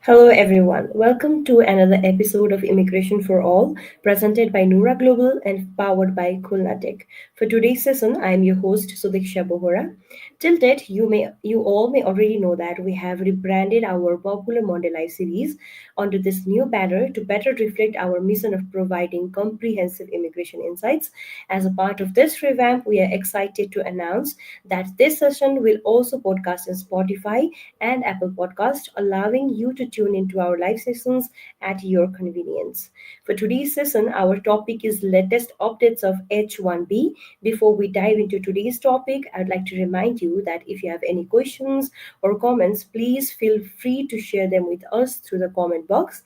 Hello, everyone. Welcome to another episode of Immigration for All, presented by Noura Global and powered by Kulnatic. For today's session, I am your host Sudiksha Bohora. Till date, you all may already know that we have rebranded our popular Monday Live series onto this new banner to better reflect our mission of providing comprehensive immigration insights. As a part of this revamp, we are excited to announce that this session will also podcast on Spotify and Apple Podcast, allowing you to tune into our live sessions at your convenience. For today's session, our topic is latest updates of H1B. Before we dive into today's topic, I'd like to remind you that if you have any questions or comments, please feel free to share them with us through the comment box.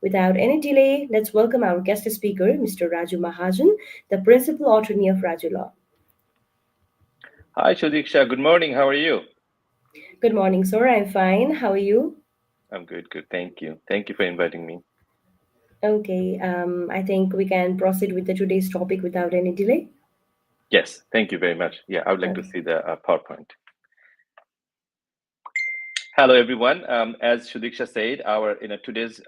Without any delay, let's welcome our guest speaker, Mr. Raju Mahajan, the principal attorney of Raju Law. Hi, Sudiksha. Good morning. How are you? Good morning, sir. I'm fine. How are you? I'm good, good. Thank you. Thank you for inviting me. Okay, I think we can proceed with the today's topic without any delay. Yes, thank you very much. Yeah, I would like to Okay. see the PowerPoint. Hello, everyone. As Sudiksha said, our today's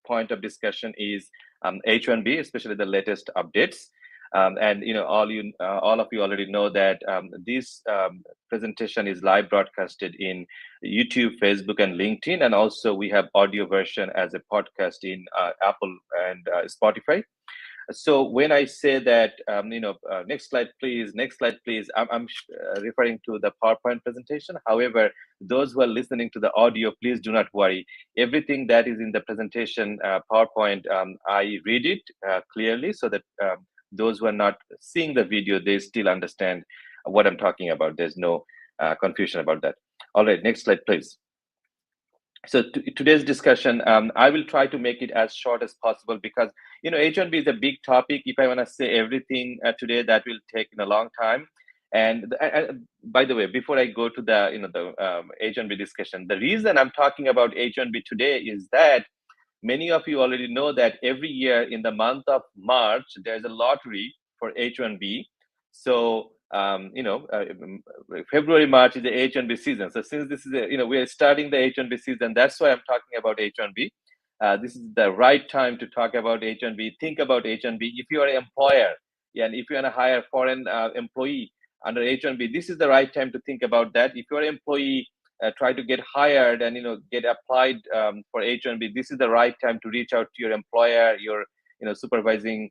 point of discussion is H1B, especially the latest updates. And all of you already know that this presentation is live broadcasted in YouTube, Facebook, and LinkedIn, and also we have audio version as a podcast in Apple and Spotify. So when I say that, next slide, please, next slide, please, I'm referring to the PowerPoint presentation. However, those who are listening to the audio, please do not worry. Everything that is in the presentation PowerPoint, I read it clearly so that those who are not seeing the video, they still understand what I'm talking about. There's no confusion about that. All right, next slide, please. So today's discussion, I will try to make it as short as possible because H1B is a big topic. If I want to say everything today, that will take a long time. And by the way, before I go to the H1B discussion, the reason I'm talking about H1B today is that many of you already know that every year in the month of March, there's a lottery for H1B. So, February, March is the H1B season. So since this is, we are starting the H1B season, that's why I'm talking about H1B. This is the right time to talk about H1B. Think about H1B. If you are an employer, yeah, and if you want to hire foreign employee under H1B, this is the right time to think about that. If you're an employee, try to get hired and get applied for H1B, this is the right time to reach out to your employer, your supervising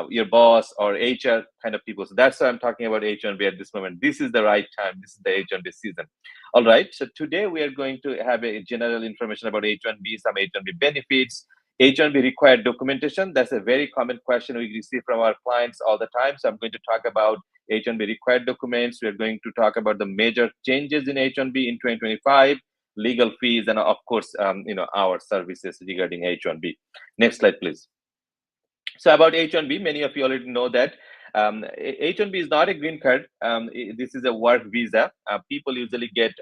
your boss or HR kind of people. So that's why I'm talking about H1B at this moment. This is the right time. This is the H1B season. All right. So today we are going to have a general information about H1B, some H1B benefits, H1B required documentation. That's a very common question we receive from our clients all the time. So I'm going to talk about H1B required documents. We're going to talk about the major changes in H1B in 2025, legal fees, and of course, our services regarding H1B. Next slide, please. So about H1B, many of you already know that H1B is not a green card. This is a work visa. People usually get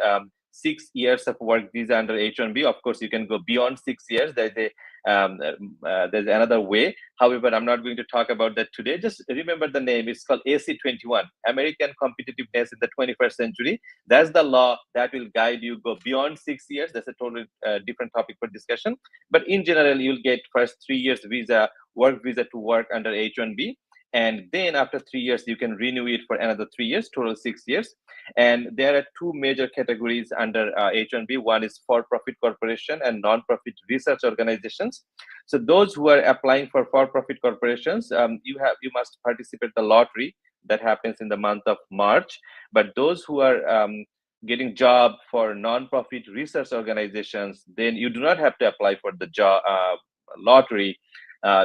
6 years of work visa under H1B. Of course, you can go beyond 6 years. There's another way. However, I'm not going to talk about that today. Just remember the name. It's called AC21, American Competitiveness in the 21st Century. That's the law that will guide you go beyond 6 years. That's a totally different topic for discussion. But in general, you'll get first 3 years visa, work visa to work under H1B. And then after 3 years, you can renew it for another 3 years, total 6 years. And there are two major categories under H1B. One is for-profit corporation and non-profit research organizations. So those who are applying for for-profit corporations, you must participate in the lottery that happens in the month of March. But those who are getting job for non-profit research organizations, then you do not have to apply for the job lottery.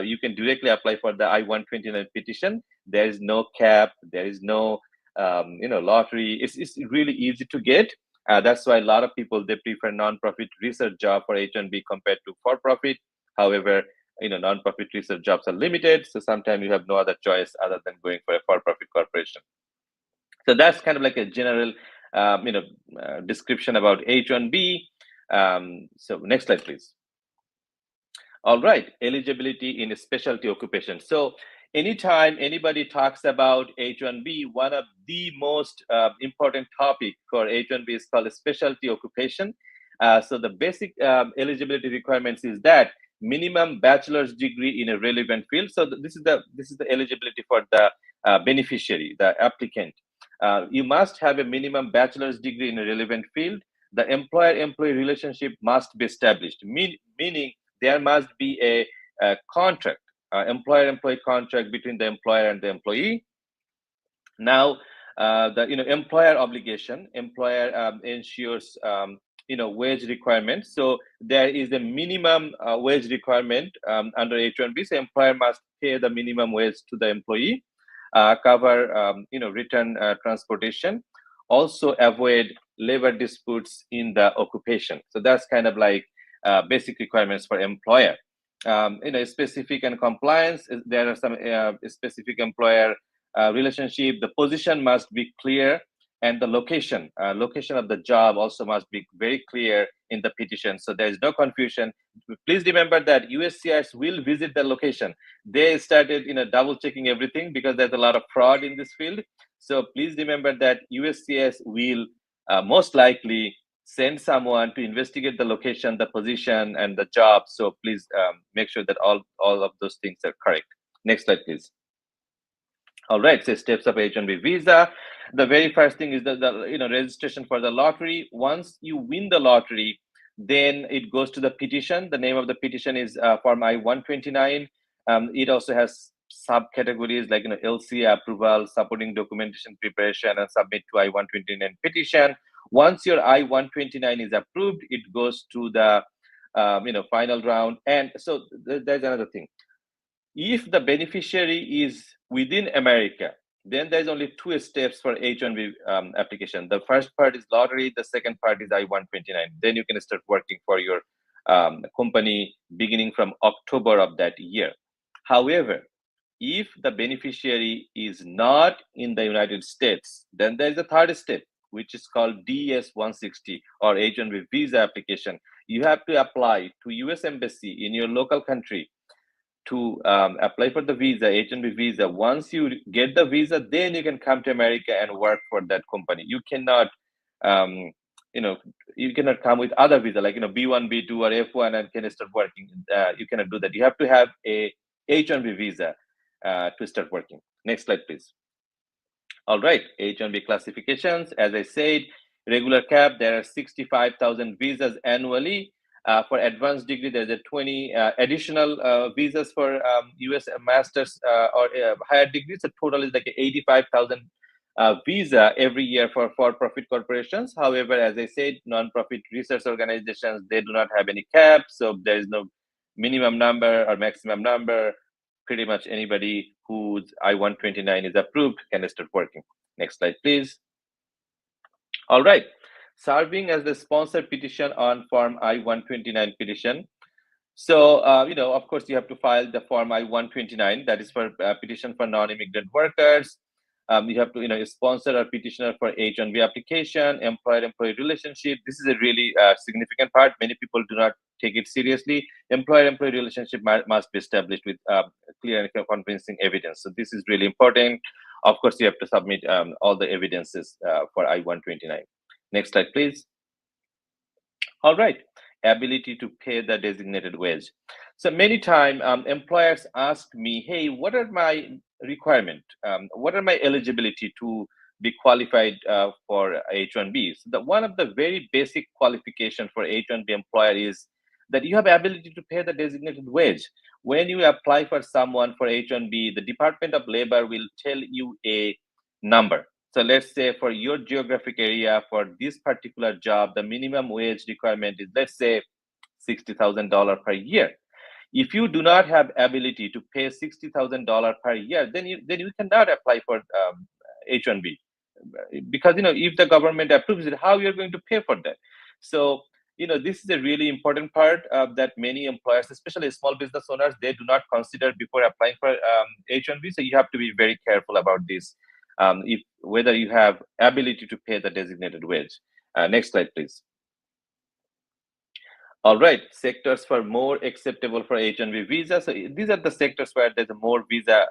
You can directly apply for the I-129 petition. There is no cap. There is no, lottery. It's really easy to get. That's why a lot of people, they prefer non-profit research job for H1B compared to for-profit. However, non-profit research jobs are limited. So sometimes you have no other choice other than going for a for-profit corporation. So that's kind of like a general, description about H1B. So next slide, please. All right, eligibility in a specialty occupation. So anytime anybody talks about H1B, one of the most important topic for H1B is called a specialty occupation. So the basic eligibility requirements is that minimum bachelor's degree in a relevant field. So this is the eligibility for the beneficiary, the applicant. You must have a minimum bachelor's degree in a relevant field. The employer-employee relationship must be established, meaning there must be a contract, employer-employee contract between the employer and the employee. Now, the employer obligation, employer ensures wage requirements. So there is a minimum wage requirement under H-1B. So employer must pay the minimum wage to the employee, cover return transportation, also avoid labor disputes in the occupation. So that's kind of like basic requirements for employer. Specific and compliance. There are some specific employer relationship. The position must be clear, and the location of the job also must be very clear in the petition, so there is no confusion. Please remember that USCIS will visit the location. They started double checking everything because there's a lot of fraud in this field. So please remember that USCIS will most likely send someone to investigate the location, the position, and the job. So please make sure that all of those things are correct. Next slide, please. All right, so steps of H-1B visa. The very first thing is the registration for the lottery. Once you win the lottery, then it goes to the petition. The name of the petition is Form I-129. It also has subcategories like LC approval, supporting documentation preparation, and submit to I-129 petition. Once your I-129 is approved, it goes to the final round. And so there's another thing. If the beneficiary is within America, then there's only two steps for H-1B application. The first part is lottery. The second part is I-129. Then you can start working for your company beginning from October of that year. However, if the beneficiary is not in the United States, then there's a third step, which is called DS-160 or H-1B visa application. You have to apply to US Embassy in your local country to apply for the visa, H-1B visa. Once you get the visa, then you can come to America and work for that company. You cannot, you cannot come with other visa like B1, B2, or F1 and can start working. You cannot do that. You have to have a H-1B visa to start working. Next slide, please. All right, H-1B classifications. As I said, regular cap, there are 65,000 visas annually. For advanced degree, there's a 20 additional visas for US master's or higher degrees. The total is like 85,000 visa every year for for-profit corporations. However, as I said, non-profit research organizations, they do not have any cap. So there is no minimum number or maximum number. Pretty much anybody whose I-129 is approved can start working. Next slide, please. All right. Serving as the sponsored petition on Form I-129 petition. So, of course, you have to file the Form I-129. That is for petition for non-immigrant workers. You have to, sponsor a petitioner for H-1B application, employer-employee relationship. This is a really significant part. Many people do not take it seriously. Employer-employee relationship must be established with clear and convincing evidence. So this is really important. Of course, you have to submit all the evidences for I-129. Next slide, please. All right, ability to pay the designated wage. So many times employers ask me, hey, what are my requirements? What are my eligibility to be qualified for H-1B? So one of the very basic qualification for H-1B employer is that you have ability to pay the designated wage. When you apply for someone for H-1B, the Department of Labor will tell you a number. So let's say for your geographic area, for this particular job, the minimum wage requirement is, let's say, $60,000 per year. If you do not have ability to pay $60,000 per year, then you cannot apply for H-1B, because if the government approves it, how you're going to pay for that? So this is a really important part that many employers, especially small business owners, they do not consider before applying for H-1B. So you have to be very careful about this. Whether you have ability to pay the designated wage. Next slide, please. All right, sectors for more acceptable for H-1B visa. So these are the sectors where there's a more visa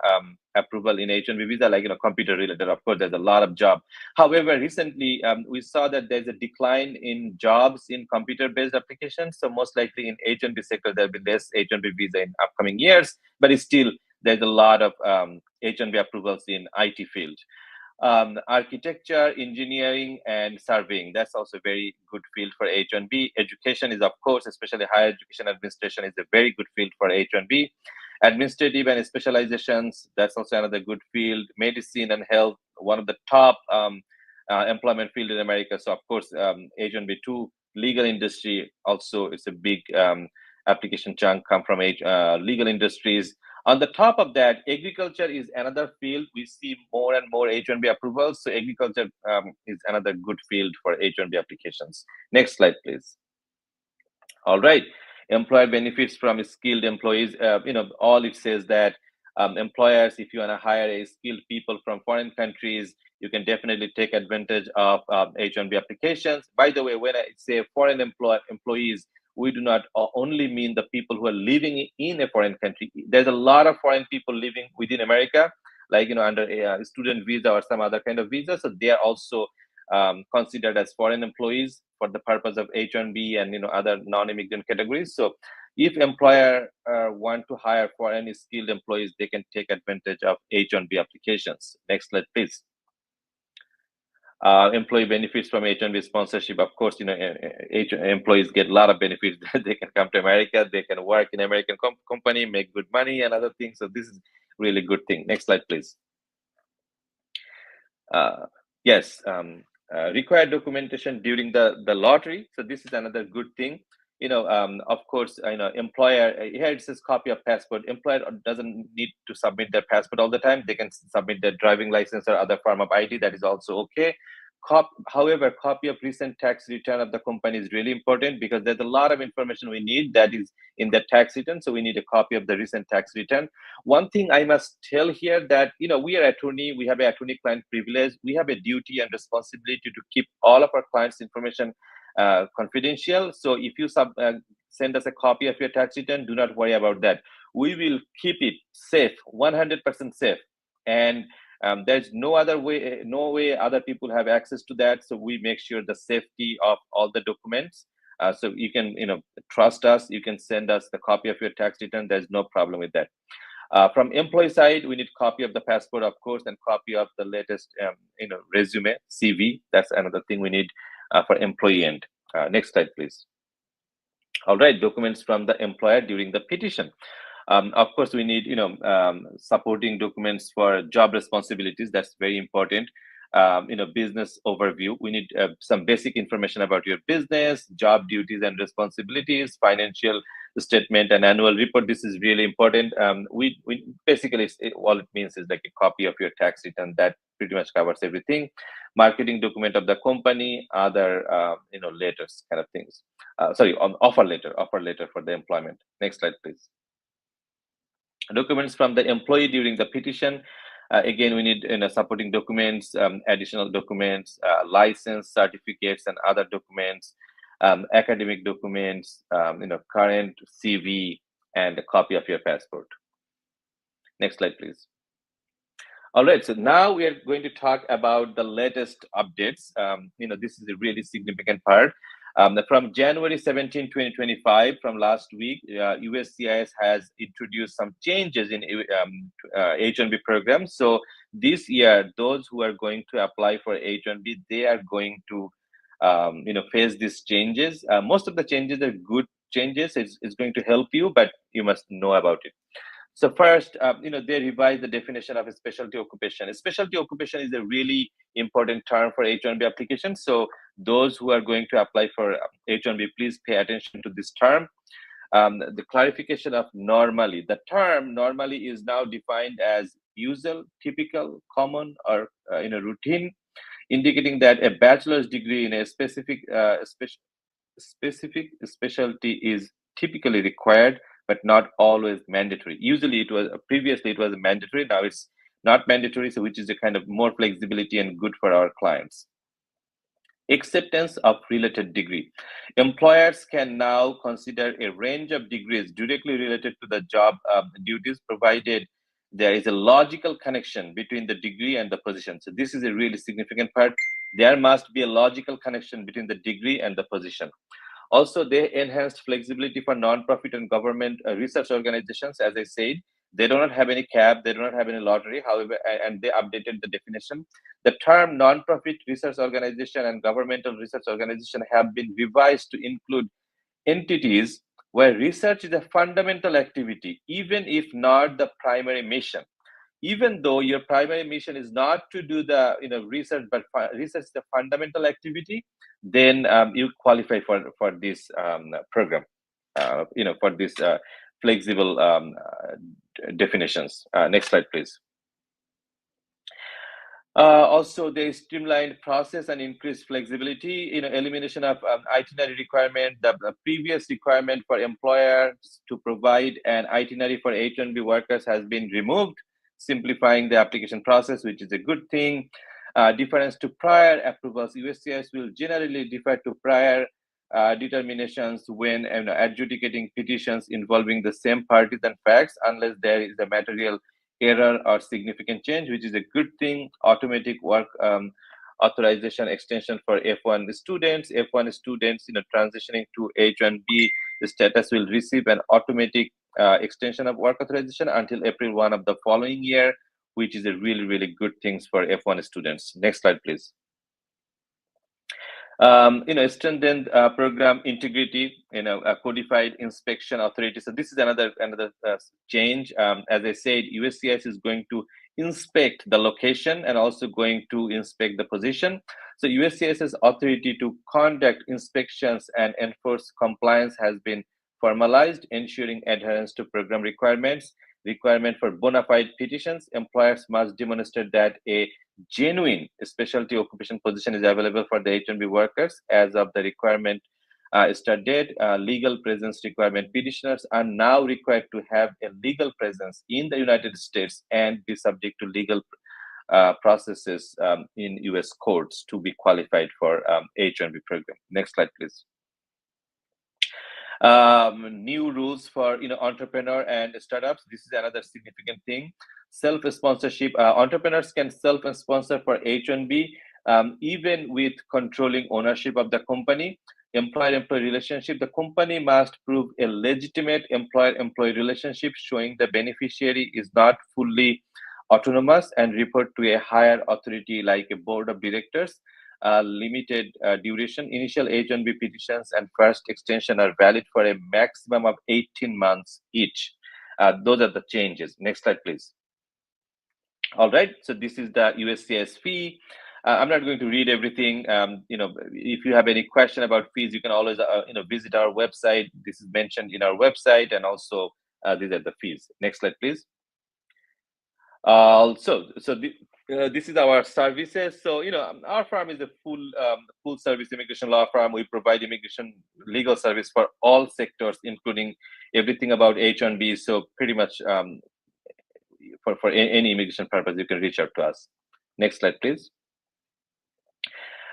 approval in H-1B visa, like computer related. Of course, there's a lot of job. However, recently we saw that there's a decline in jobs in computer-based applications. So most likely in H-1B sector there'll be less H-1B visa in upcoming years. But it's still there's a lot of H-1B approvals in IT field. Architecture, engineering, and surveying. That's also a very good field for H-1B. Education is, of course, especially higher education administration is a very good field for H-1B. Administrative and specializations, that's also another good field. Medicine and health, one of the top employment field in America. So, of course, H-1B too. Legal industry also is a big application chunk come from legal industries. On the top of that, agriculture is another field. We see more and more H-1B approvals. So agriculture is another good field for H-1B applications. Next slide, please. All right. Employer benefits from skilled employees. All it says that employers, if you want to hire a skilled people from foreign countries, you can definitely take advantage of H-1B applications. By the way, when I say foreign employees, we do not only mean the people who are living in a foreign country. There's a lot of foreign people living within America, like under a student visa or some other kind of visa. So they are also considered as foreign employees for the purpose of H-1B and other non-immigrant categories. So if employer want to hire foreign skilled employees, they can take advantage of H-1B applications. Next slide, please. Employee benefits from H-1B sponsorship. Of course, employees get a lot of benefits. They can come to America, they can work in American company, make good money and other things. So this is really good thing. Next slide, please. Yes, required documentation during the lottery. So this is another good thing. Of course, employer, here it says copy of passport. Employer doesn't need to submit their passport all the time. They can submit their driving license or other form of ID. That is also okay. However, copy of recent tax return of the company is really important because there's a lot of information we need that is in the tax return. So we need a copy of the recent tax return. One thing I must tell here that, we are attorney, we have an attorney-client privilege. We have a duty and responsibility to keep all of our clients' information confidential. So if you send us a copy of your tax return, do not worry about that. We will keep it safe, 100% safe. And there's no way other people have access to that. So we make sure the safety of all the documents. So you can, trust us. You can send us the copy of your tax return. There's no problem with that. From employee side, we need copy of the passport, of course, and copy of the latest, resume, CV. That's another thing we need for employee end. Next slide, please. All right, documents from the employer during the petition. Of course, we need, supporting documents for job responsibilities. That's very important. Business overview. We need some basic information about your business, job duties and responsibilities, financial statement and annual report. This is really important. We basically, all it means is like a copy of your tax return. That pretty much covers everything. Marketing document of the company, other letters kind of things. Sorry, offer letter for the employment. Next slide, please. Documents from the employee during the petition. Again, we need supporting documents, additional documents, license, certificates, and other documents, academic documents, current CV, and a copy of your passport. Next slide, please. All right, so now we are going to talk about the latest updates. This is a really significant part. From January 17, 2025, from last week, USCIS has introduced some changes in H-1B programs. So this year, those who are going to apply for H-1B, they are going to face these changes. Most of the changes are good changes. It's going to help you, but you must know about it. So first, they revised the definition of a specialty occupation. A specialty occupation is a really important term for H-1B application. So those who are going to apply for H-1B, please pay attention to this term. The clarification of normally. The term normally is now defined as usual, typical, common, or routine, indicating that a bachelor's degree in a specific specialty is typically required, but not always mandatory. Usually previously it was mandatory, now it's not mandatory, so which is a kind of more flexibility and good for our clients. Acceptance of related degree. Employers can now consider a range of degrees directly related to the job duties, provided there is a logical connection between the degree and the position. So this is a really significant part. There must be a logical connection between the degree and the position. Also, they enhanced flexibility for non-profit and government research organizations. As I said, they do not have any cap, they do not have any lottery. However, and they updated the definition. The term non-profit research organization and governmental research organization have been revised to include entities where research is a fundamental activity, even if not the primary mission. Even though your primary mission is not to do the research, but research is a fundamental activity, then you qualify for this program. For this flexible definitions. Next slide, please. Also, they streamlined process and increased flexibility. Elimination of itinerary requirement. The previous requirement for employers to provide an itinerary for H-1B workers has been removed, simplifying the application process, which is a good thing. Difference to prior approvals. USCIS will generally defer to prior determinations when adjudicating petitions involving the same parties and facts, unless there is a material error or significant change, which is a good thing. Automatic work authorization extension for F1 students. F1 students transitioning to H1B status will receive an automatic extension of work authorization until April 1 of the following year, which is a really, really good thing for F1 students. Next slide, please. Strengthened program integrity, a codified inspection authority. So this is another change. As I said, USCIS is going to inspect the location and also going to inspect the position. So USCIS's authority to conduct inspections and enforce compliance has been formalized, ensuring adherence to program requirements. Requirement for bona fide petitions. Employers must demonstrate that a genuine specialty occupation position is available for the H-1B workers as of the requirement start date. Legal presence requirement. Petitioners are now required to have a legal presence in the United States and be subject to legal processes in US courts to be qualified for H-1B program. Next slide, please. New rules for entrepreneur and startups. This is another significant thing. Self-sponsorship. Entrepreneurs can self-sponsor for H-1B even with controlling ownership of the company. Employer-employee relationship. The company must prove a legitimate employer-employee relationship showing the beneficiary is not fully autonomous and report to a higher authority like a board of directors. Limited duration. Initial H-1B petitions and first extension are valid for a maximum of 18 months each. Those are the changes. Next slide, please. All right, so this is the USCIS fee. I'm not going to read everything. If you have any question about fees, you can always visit our website. This is mentioned in our website, and also these are the fees. Next slide, please. This is our services. So our firm is a full service immigration law firm. We provide immigration legal service for all sectors, including everything about H-1B. So pretty much for any immigration purpose, you can reach out to us. Next slide, please.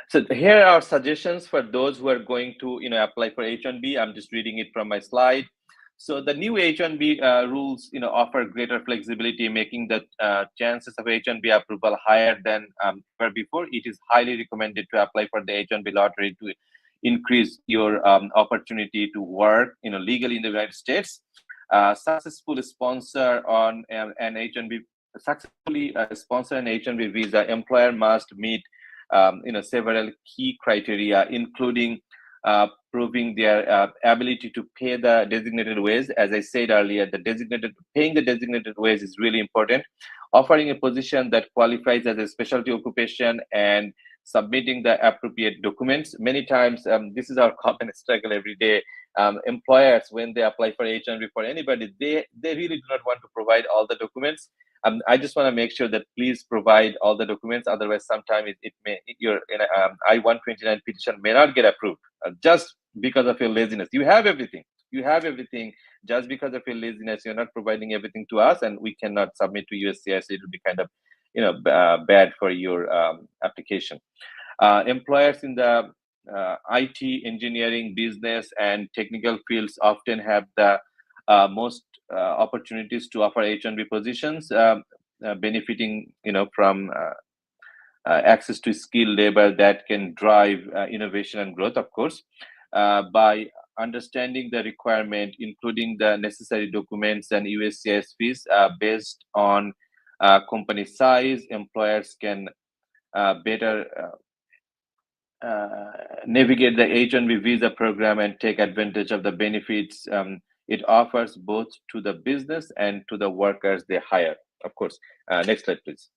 So here are suggestions for those who are going to apply for H-1B. I'm just reading it from my slide. So the new H-1B rules, offer greater flexibility, making the chances of H-1B approval higher than ever before. It is highly recommended to apply for the H-1B lottery to increase your opportunity to work, legally in the United States. Successfully sponsor an H-1B visa. Employer must meet, several key criteria, including proving their ability to pay the designated wage. As I said earlier, paying the designated wage is really important. Offering a position that qualifies as a specialty occupation and submitting the appropriate documents. Many times, this is our common struggle every day. Employers, when they apply for H-1B for anybody, they really do not want to provide all the documents. I just want to make sure that please provide all the documents. Otherwise, sometimes your I-129 petition may not get approved just because of your laziness. You have everything. Just because of your laziness, you're not providing everything to us, and we cannot submit to USCIS. It will be kind of bad for your application. Employers in the IT, engineering, business, and technical fields often have the most opportunities to offer H-1B positions, benefiting from access to skilled labor that can drive innovation and growth, of course. By understanding the requirement, including the necessary documents and USCIS fees based on company size, employers can better navigate the H-1B visa program and take advantage of the benefits it offers both to the business and to the workers they hire, of course. Next slide, please.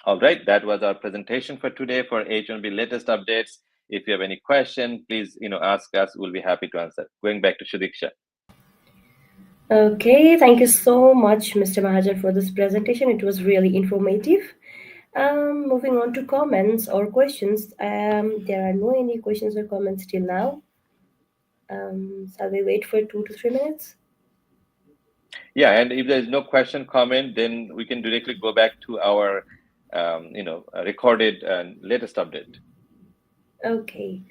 All right, that was our presentation for today for H-1B latest updates. If you have any question, please ask us. We'll be happy to answer. Going back to Sudiksha. Okay, thank you so much, Mr. Mahajan, for this presentation. It was really informative. Moving on to comments or questions. There are no any questions or comments till now. Shall we wait for 2 to 3 minutes? Yeah, and if there's no question, comment, then we can directly go back to our recorded latest update. Okay.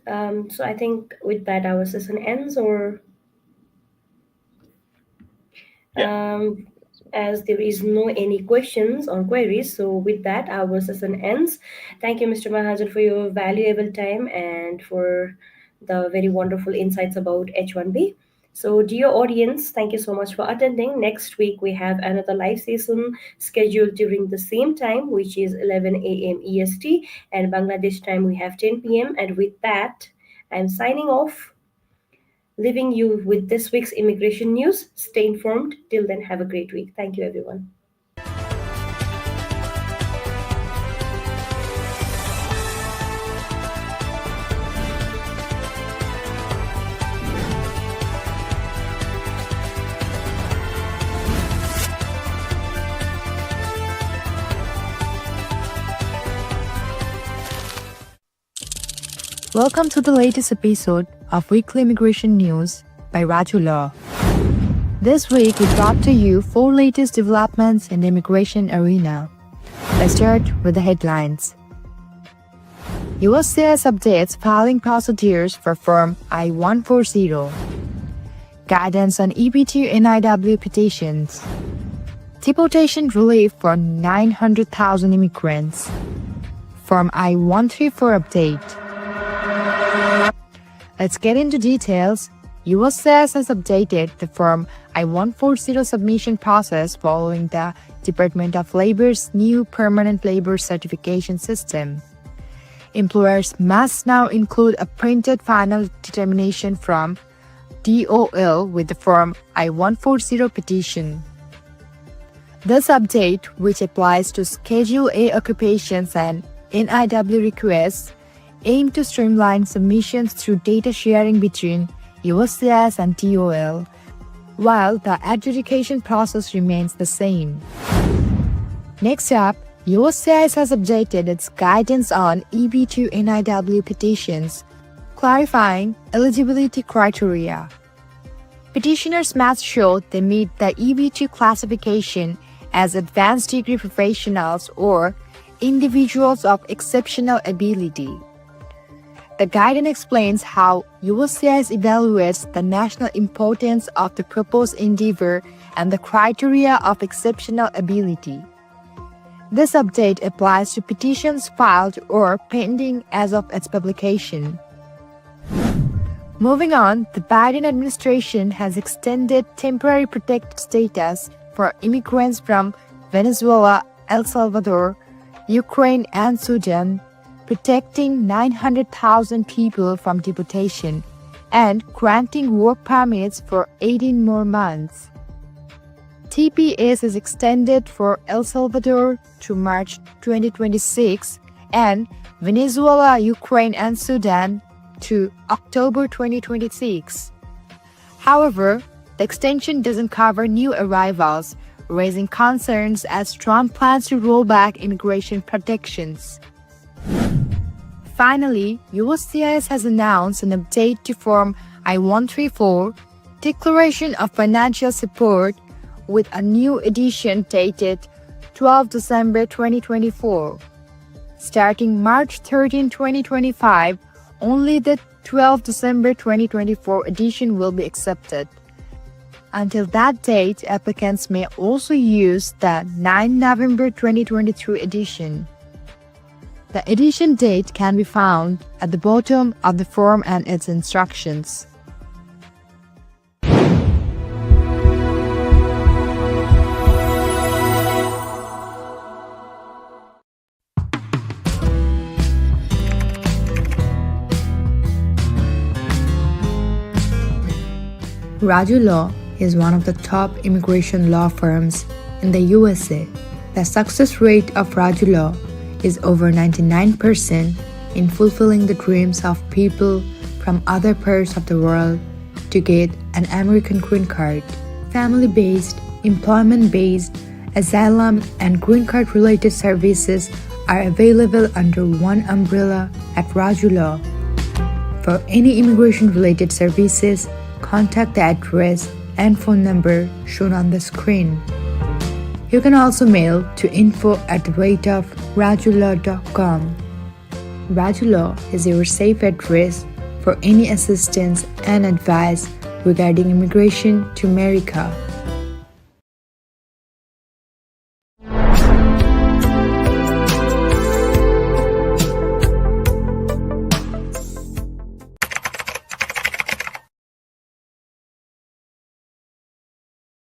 So I think with that our session ends, or as there is no any questions or queries, so with that our session ends. Thank you, Mr. Mahajan, for your valuable time and for the very wonderful insights about H1B. So, dear audience, thank you so much for attending. Next week, we have another live session scheduled during the same time, which is 11 a.m. EST, and Bangladesh time we have 10 p.m. And with that, I'm signing off, leaving you with this week's immigration news. Stay informed. Till then, have a great week. Thank you, everyone. Welcome to the latest episode of Weekly Immigration News by Raju Law. This week we brought to you 4 latest developments in the immigration arena. Let's start with the headlines. USCIS updates filing procedures for Form I-140. Guidance on EB2 NIW petitions. Deportation relief for 900,000 immigrants. Form I-134 update. Let's get into details. USCIS has updated the Form I-140 submission process following the Department of Labor's new permanent labor certification system. Employers must now include a printed final determination from DOL with the Form I-140 petition. This update, which applies to Schedule A occupations and NIW requests, aim to streamline submissions through data sharing between USCIS and DOL, while the adjudication process remains the same. Next up, USCIS has updated its guidance on EB2 NIW petitions, clarifying eligibility criteria. Petitioners must show they meet the EB2 classification as advanced degree professionals or individuals of exceptional ability. The guidance explains how USCIS evaluates the national importance of the proposed endeavor and the criteria of exceptional ability. This update applies to petitions filed or pending as of its publication. Moving on, the Biden administration has extended temporary protected status for immigrants from Venezuela, El Salvador, Ukraine, and Sudan, protecting 900,000 people from deportation and granting work permits for 18 more months. TPS is extended for El Salvador to March 2026 and Venezuela, Ukraine, and Sudan to October 2026. However, the extension doesn't cover new arrivals, raising concerns as Trump plans to roll back immigration protections. Finally, USCIS has announced an update to Form I-134, Declaration of Financial Support, with a new edition dated 12 December 2024. starting March 13, 2025, only the 12 December 2024 edition will be accepted. Until that date, applicants may also use the 9 November 2023 edition. The edition date can be found at the bottom of the form and its instructions. 𝐸𝐴 Law is one of the top immigration law firms in the USA. The success rate of 𝐸𝐴 Law is over 99% in fulfilling the dreams of people from other parts of the world to get an American green card. Family-based, employment-based, asylum and green card related services are available under one umbrella at 𝐸𝐴 Law. For any immigration-related services, contact the address and phone number shown on the screen. You can also mail to info@𝐸𝐴law.com. 𝐸𝐴 Law is your safe address for any assistance and advice regarding immigration to America.